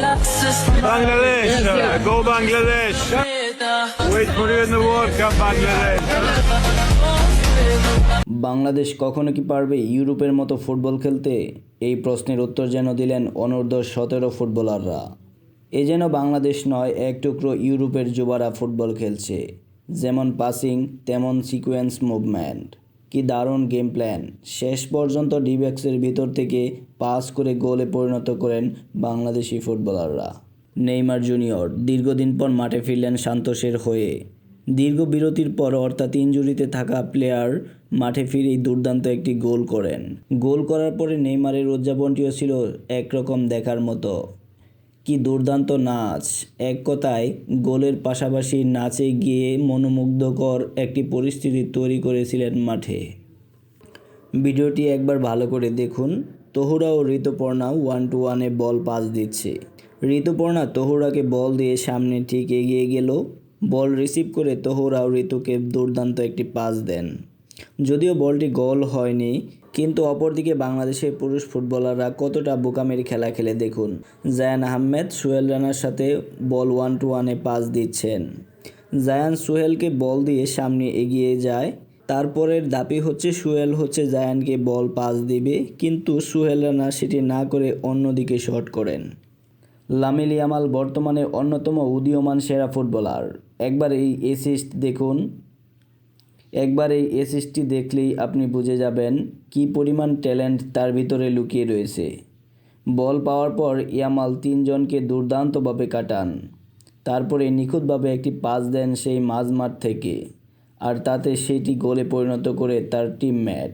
Bangladesh, go Bangladesh. Wait for you in the World Cup, Bangladesh. Bangladesh কখনো কি পারবে ইউরোপের মতো ফুটবল খেলতে? এই প্রশ্নের উত্তর যেন দিলেন অনূর্ধ্ব-17 ফুটবলাররা। এ যেন বাংলাদেশ নয়, এক টুকরো ইউরোপের যুবারা ফুটবল খেলছে। যেমন পাসিং, তেমন সিকোয়েন্স মুভমেন্ট। কি দারুণ গেম প্ল্যান! শেষ পর্যন্ত ডিবক্সের ভিতর থেকে পাস করে গোলে পরিণত করেন বাংলাদেশি ফুটবলাররা। নেইমার জুনিয়র দীর্ঘদিন পর মাঠে ফিরলেন সান্তোসের হয়ে। দীর্ঘ বিরতির পর অর্থাৎ ইনজুরিতে থাকা প্লেয়ার মাঠে ফিরেই দুর্দান্ত একটি গোল করেন। গোল করার পরে নেইমারের উদযাপনটিও ছিল একরকম দেখার মতো। কি দুর্দান্ত নাচ! এক কথায় গোলের পাশাপাশি নাচে গিয়ে মনোমুগ্ধকর একটি পরিস্থিতি তৈরি করেছিলেন মাঠে। ভিডিওটি একবার ভালো করে দেখুন। তহুরা ও ঋতুপর্ণা 1-1-এ বল পাস দিচ্ছে। ঋতুপর্ণা তহুরাকে বল দিয়ে সামনে ঠিক এগিয়ে গেল। বল রিসিভ করে তহুরা ও ঋতুকে দুর্দান্ত একটি পাস দেন। যদিও বলটি গোল হয়নি, কিন্তু অপরদিকে বাংলাদেশের পুরুষ ফুটবলাররা কতটা বোকামের খেলা খেলে দেখুন। জায়ান আহমেদ সোহেল রানার সাথে বল 1-1-এ পাস দিচ্ছেন। জায়ান সোহেলকে বল দিয়ে সামনে এগিয়ে যায়। তারপরের দাবি হচ্ছে সোহেল জায়ানকে বল পাস দিবে, কিন্তু সোহেল রানা সেটি না করে অন্যদিকে শট করেন। লামিল ইয়ামাল বর্তমানে অন্যতম উদীয়মান সেরা ফুটবলার। একবার এই অ্যাসিস্টটি দেখলেই আপনি বুঝে যাবেন কী পরিমাণ ট্যালেন্ট তার ভিতরে লুকিয়ে রয়েছে। বল পাওয়ার পর ইয়ামাল 3 জনকে দুর্দান্তভাবে কাটান। তারপরে নিখুঁতভাবে একটি পাস দেন সেই মাঝমাঠ থেকে, আর তাতে সেটি গোলে পরিণত করে তার টিমমেট।